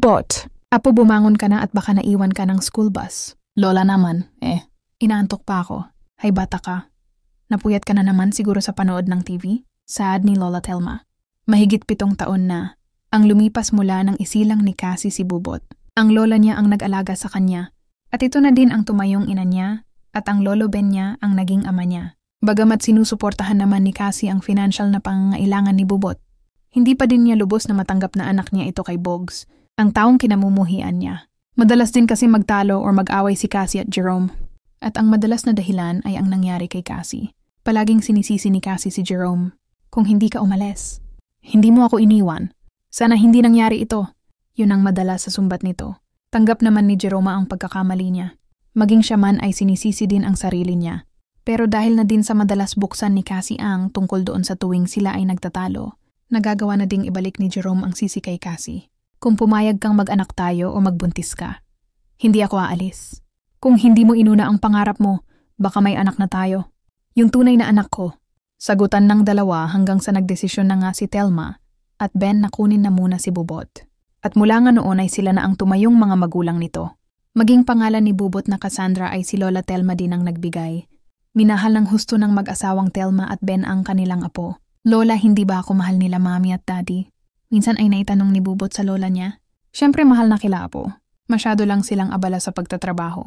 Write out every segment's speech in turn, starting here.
Bubot! Apo, bumangon ka na at baka naiwan ka ng school bus. Lola naman, Inaantok pa ako. Hay bata ka. Napuyat ka na naman siguro sa panood ng TV? Saad ni Lola Telma. Mahigit 7 taon na. Ang lumipas mula nang isilang ni Cassie si Bubot. Ang lola niya ang nag-alaga sa kanya. At ito na din ang tumayong ina niya at ang lolo Ben niya ang naging ama niya. Bagamat sinusuportahan naman ni Cassie ang financial na pangangailangan ni Bubot, hindi pa din niya lubos na matanggap na anak niya ito kay Bogs, ang taong kinamumuhian niya. Madalas din kasi magtalo or mag-away si Cassie at Jerome. At ang madalas na dahilan ay ang nangyari kay Cassie. Palaging sinisisi ni Cassie si Jerome. Kung hindi ka umalis, hindi mo ako iniwan. Sana hindi nangyari ito. Yun ang madalas sa sumbat nito. Tanggap naman ni Jerome ang pagkakamali niya. Maging siya man ay sinisisi din ang sarili niya. Pero dahil na din sa madalas buksan ni Cassie ang tungkol doon sa tuwing sila ay nagtatalo, nagagawa na ding ibalik ni Jerome ang sisi kay Cassie. Kung pumayag kang mag-anak tayo o magbuntis ka, hindi ako aalis. Kung hindi mo inuna ang pangarap mo, baka may anak na tayo. Yung tunay na anak ko. Sagutan ng dalawa hanggang sa nagdesisyon na nga si Telma at Ben na kunin na muna si Bubot. At mula nga noon ay sila na ang tumayong mga magulang nito. Maging pangalan ni Bubot na Cassandra ay si Lola Telma din ang nagbigay. Minahal ng husto ng mag-asawang Telma at Ben ang kanilang apo. Lola, hindi ba ako mahal nila mami at daddy? Minsan ay naitanong ni Bubot sa lola niya. Siyempre mahal na kila apo. Masyado lang silang abala sa pagtatrabaho.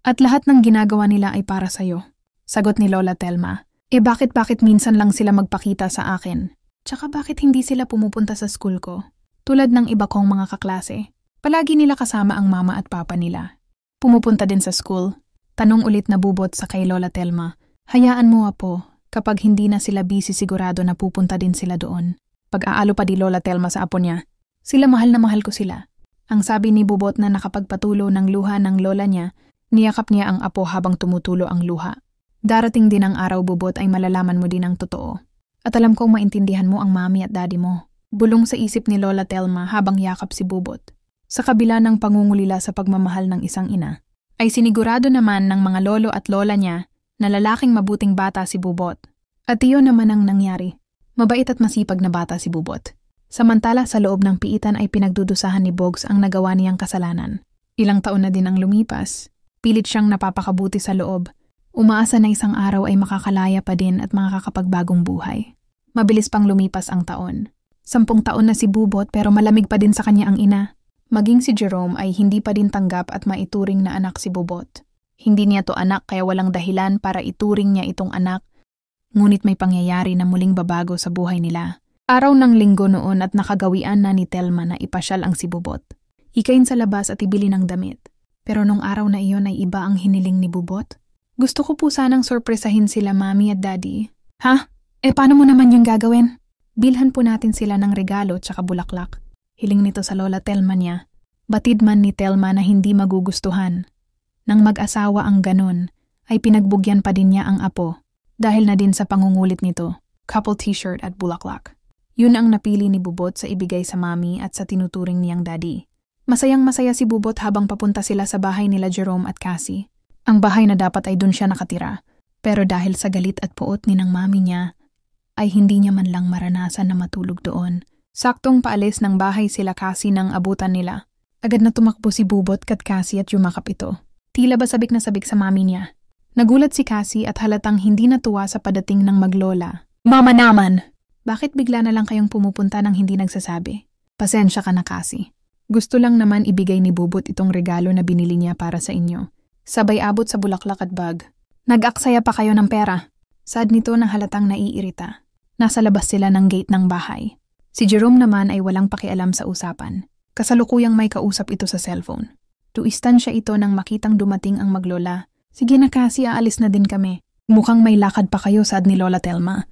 At lahat ng ginagawa nila ay para sa'yo. Sagot ni Lola Telma. Bakit minsan lang sila magpakita sa akin? Tsaka bakit hindi sila pumupunta sa school ko? Tulad ng iba kong mga kaklase. Palagi nila kasama ang mama at papa nila. Pumupunta din sa school. Tanong ulit na Bubot sa kay Lola Telma. Hayaan mo apo, kapag hindi na sila busy sigurado na pupunta din sila doon. Pag-aalo pa di Lola Telma sa apo niya. Sila mahal na mahal ko sila. Ang sabi ni Bubot na nakapagpatulo ng luha ng lola niya, niyakap niya ang apo habang tumutulo ang luha. Darating din ang araw Bubot ay malalaman mo din ang totoo. At alam kong maintindihan mo ang mami at daddy mo. Bulong sa isip ni Lola Telma habang yakap si Bubot. Sa kabila ng pangungulila sa pagmamahal ng isang ina, ay sinigurado naman ng mga lolo at lola niya na lalaking mabuting bata si Bubot. At iyon naman ang nangyari. Mabait at masipag na bata si Bubot. Samantala sa loob ng piitan ay pinagdudusahan ni Bogs ang nagawa niyang kasalanan. Ilang taon na din ang lumipas. Pilit siyang napapakabuti sa loob. Umaasa na isang araw ay makakalaya pa din at makakapagbagong buhay. Mabilis pang lumipas ang taon. 10 taon na si Bubot pero malamig pa din sa kanya ang ina. Maging si Jerome ay hindi pa din tanggap at maituring na anak si Bubot. Hindi niya to anak kaya walang dahilan para ituring niya itong anak. Ngunit may pangyayari na muling babago sa buhay nila. Araw ng linggo noon at nakagawian na ni Telma na ipasyal ang si Bubot. Ikain sa labas at ibili ng damit. Pero nung araw na iyon ay iba ang hiniling ni Bubot. Gusto ko po sanang sorpresahin sila mami at daddy. Ha? Paano mo naman yung gagawin? Bilhan po natin sila ng regalo tsaka bulaklak. Hiling nito sa Lola Telma niya. Batid man ni Telma na hindi magugustuhan. Nang mag-asawa ang ganon, ay pinagbugyan pa din niya ang apo. Dahil na din sa pangungulit nito, couple t-shirt at bulaklak. Yun ang napili ni Bubot sa ibigay sa mami at sa tinuturing niyang daddy. Masayang-masaya si Bubot habang papunta sila sa bahay nila Jerome at Cassie. Ang bahay na dapat ay dun siya nakatira. Pero dahil sa galit at puot ni ng mami niya, ay hindi niya man lang maranasan na matulog doon. Saktong paalis ng bahay sila Cassie nang abutan nila. Agad na tumakbo si Bubot kat Cassie at yumakap ito. Tila ba sabik na sabik sa mami niya. Nagulat si Cassie at halatang hindi natuwa sa padating ng maglola. Mama naman! Bakit bigla na lang kayong pumupunta nang hindi nagsasabi? Pasensya ka na Cassie. Gusto lang naman ibigay ni Bubot itong regalo na binili niya para sa inyo. Sabay abot sa bulaklak at bag. Nag-aksaya pa kayo ng pera. Sad nito nang halatang naiirita. Nasa labas sila ng gate ng bahay. Si Jerome naman ay walang pakialam sa usapan. Kasalukuyang may kausap ito sa cellphone. Tuistan siya ito nang makitang dumating ang maglola. Sige na Cassie, aalis na din kami. Mukhang may lakad pa kayo, sad ni Lola Telma.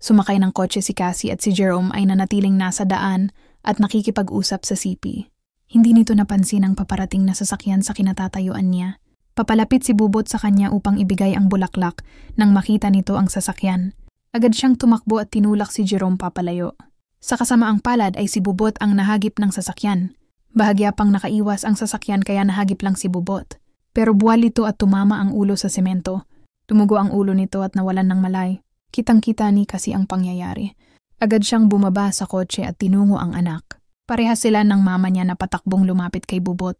Sumakay ng kotse si Cassie at si Jerome ay nanatiling nasa daan at nakikipag-usap sa CP. Hindi nito napansin ang paparating na sasakyan sa kinatatayuan niya. Papalapit si Bubot sa kanya upang ibigay ang bulaklak nang makita nito ang sasakyan. Agad siyang tumakbo at tinulak si Jerome papalayo. Sa kasamaang palad ay si Bubot ang nahagip ng sasakyan. Bahagya pang nakaiwas ang sasakyan kaya nahagip lang si Bubot. Pero buwal ito at tumama ang ulo sa semento. Tumugo ang ulo nito at nawalan ng malay. Kitang-kita ni kasi ang pangyayari. Agad siyang bumaba sa kotse at tinungo ang anak. Parehas sila ng mama niya na patakbong lumapit kay Bubot.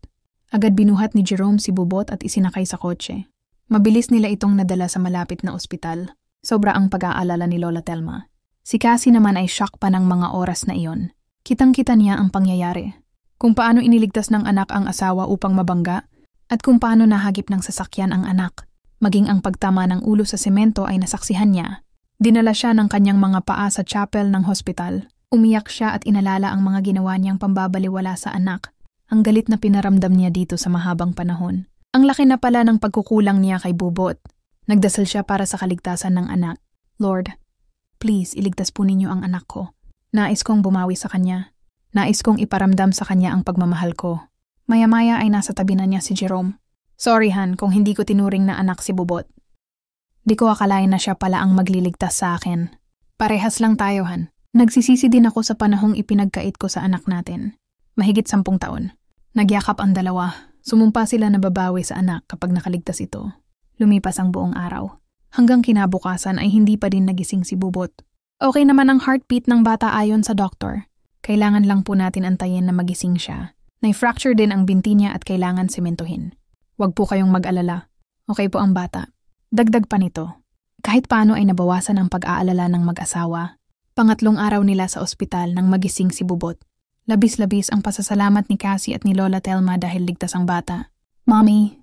Agad binuhat ni Jerome si Bubot at isinakay sa kotse. Mabilis nila itong nadala sa malapit na ospital. Sobra ang pag-aalala ni Lola Telma. Si Cassie naman ay shock pa ng mga oras na iyon. Kitang-kita niya ang pangyayari. Kung paano iniligtas ng anak ang asawa upang mabangga at kung paano nahagip ng sasakyan ang anak. Maging ang pagtama ng ulo sa semento ay nasaksihan niya. Dinala siya ng kanyang mga paa sa chapel ng hospital. Umiyak siya at inalala ang mga ginawa niyang pambabaliwala sa anak. Ang galit na pinaramdam niya dito sa mahabang panahon. Ang laki na pala ng pagkukulang niya kay Bubot. Nagdasal siya para sa kaligtasan ng anak. Lord, please iligtas po ninyo ang anak ko. Nais kong bumawi sa kanya. Nais kong iparamdam sa kanya ang pagmamahal ko. Maya-maya ay nasa tabi na niya si Jerome. Sorry Han kung hindi ko tinuring na anak si Bubot. Di ko akalain na siya pala ang magliligtas sa akin. Parehas lang tayo Han. Nagsisisi din ako sa panahong ipinagkait ko sa anak natin. Mahigit 10 taon. Nagyakap ang dalawa. Sumumpa sila na babawi sa anak kapag nakaligtas ito. Lumipas ang buong araw. Hanggang kinabukasan ay hindi pa din nagising si Bubot. Okay naman ang heartbeat ng bata ayon sa doktor. Kailangan lang po natin antayin na magising siya. Nai-fracture din ang binti niya at kailangan sementohin. Huwag po kayong mag-alala. Okay po ang bata. Dagdag pa nito. Kahit paano ay nabawasan ang pag-aalala ng mag-asawa. Pangatlong araw nila sa ospital nang magising si Bubot. Labis-labis ang pasasalamat ni Cassie at ni Lola Telma dahil ligtas ang bata. Mommy,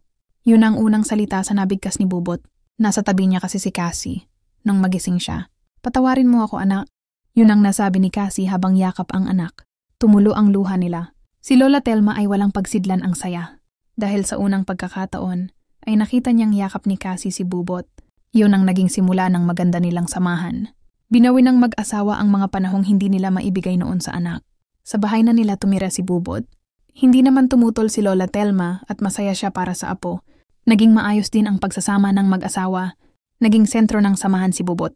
yun ang unang salita sa nabigkas ni Bubot. Nasa tabi niya kasi si Cassie. Nung magising siya, patawarin mo ako anak. Yun ang nasabi ni Cassie habang yakap ang anak. Tumulo ang luha nila. Si Lola Telma ay walang pagsidlan ang saya. Dahil sa unang pagkakataon, ay nakita niyang yakap ni Cassie si Bubot. Yun ang naging simula ng maganda nilang samahan. Binawi ng mag-asawa ang mga panahong hindi nila maibigay noon sa anak. Sa bahay na nila tumira si Bubot. Hindi naman tumutol si Lola Telma at masaya siya para sa apo. Naging maayos din ang pagsasama ng mag-asawa. Naging sentro ng samahan si Bubot.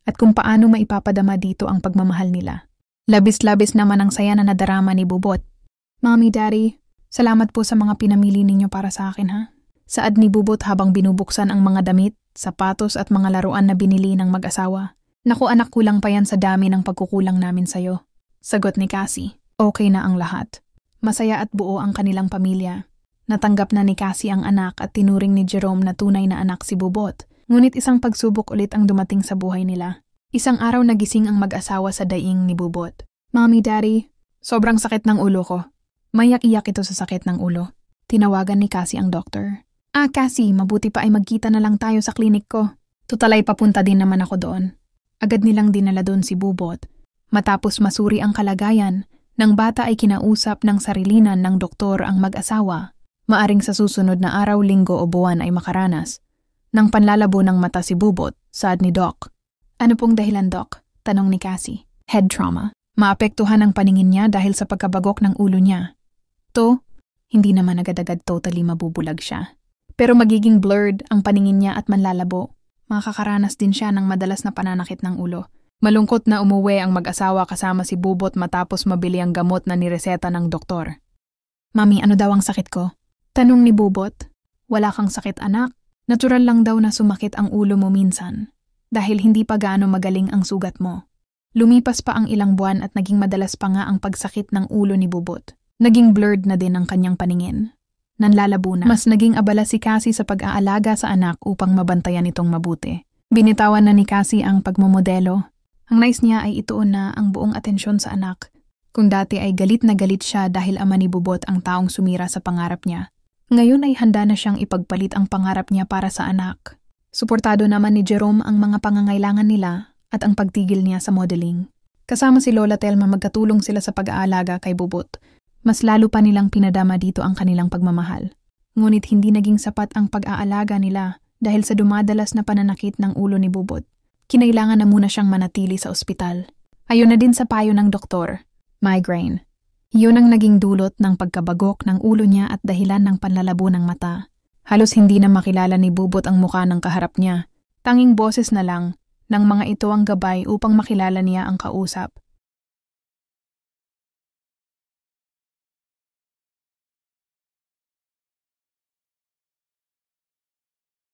At kung paano maipapadama dito ang pagmamahal nila. Labis-labis naman ang saya na nadarama ni Bubot. Mommy, Daddy, salamat po sa mga pinamili ninyo para sa akin ha. Saad ni Bubot habang binubuksan ang mga damit, sapatos at mga laruan na binili ng mag-asawa. Naku anak, kulang pa yan sa dami ng pagkukulang namin sa'yo. Sagot ni Cassie. Okay na ang lahat. Masaya at buo ang kanilang pamilya. Natanggap na ni Cassie ang anak at tinuring ni Jerome na tunay na anak si Bubot. Ngunit isang pagsubok ulit ang dumating sa buhay nila. Isang araw nagising ang mag-asawa sa daing ni Bubot. Mommy, Daddy, sobrang sakit ng ulo ko. Mayak-iyak ito sa sakit ng ulo. Tinawagan ni Cassie ang doktor. Cassie, mabuti pa ay magkita na lang tayo sa klinik ko. Tutalay papunta din naman ako doon. Agad nilang dinala doon si Bubot. Matapos masuri ang kalagayan, ng bata ay kinausap ng sarilinan ng doktor ang mag-asawa. Maaring sa susunod na araw, linggo o buwan ay makaranas. Nang panlalabo ng mata si Bubot, saad ni Doc. Ano pong dahilan, Doc? Tanong ni Cassie. Head trauma. Maapektuhan ang paningin niya dahil sa pagkabagok ng ulo niya. Hindi naman agad-agad totally mabubulag siya. Pero magiging blurred ang paningin niya at manlalabo. Makakaranas din siya ng madalas na pananakit ng ulo. Malungkot na umuwi ang mag-asawa kasama si Bubot matapos mabili ang gamot na nireseta ng doktor. Mami, ano daw ang sakit ko? Tanong ni Bubot. Wala kang sakit anak. Natural lang daw na sumakit ang ulo mo minsan. Dahil hindi pa gaano magaling ang sugat mo. Lumipas pa ang ilang buwan at naging madalas pa nga ang pagsakit ng ulo ni Bubot. Naging blurred na din ang kanyang paningin. Nanlalabo na. Mas naging abala si Cassie sa pag-aalaga sa anak upang mabantayan itong mabuti. Binitawan na ni Cassie ang pagmomodelo. Ang nais niya ay ituon na ang buong atensyon sa anak. Kung dati ay galit na galit siya dahil ama ni Bubot ang taong sumira sa pangarap niya. Ngayon ay handa na siyang ipagpalit ang pangarap niya para sa anak. Suportado naman ni Jerome ang mga pangangailangan nila at ang pagtigil niya sa modeling. Kasama si Lola Telma magkatulong sila sa pag-aalaga kay Bubot. Mas lalo pa nilang pinadama dito ang kanilang pagmamahal. Ngunit hindi naging sapat ang pag-aalaga nila dahil sa dumadalas na pananakit ng ulo ni Bubot. Kinailangan na muna siyang manatili sa ospital. Ayon na din sa payo ng doktor, migraine. Yun ang naging dulot ng pagkabagok ng ulo niya at dahilan ng panlalabo ng mata. Halos hindi na makilala ni Bubot ang mukha ng kaharap niya. Tanging boses na lang ng mga ito ang gabay upang makilala niya ang kausap.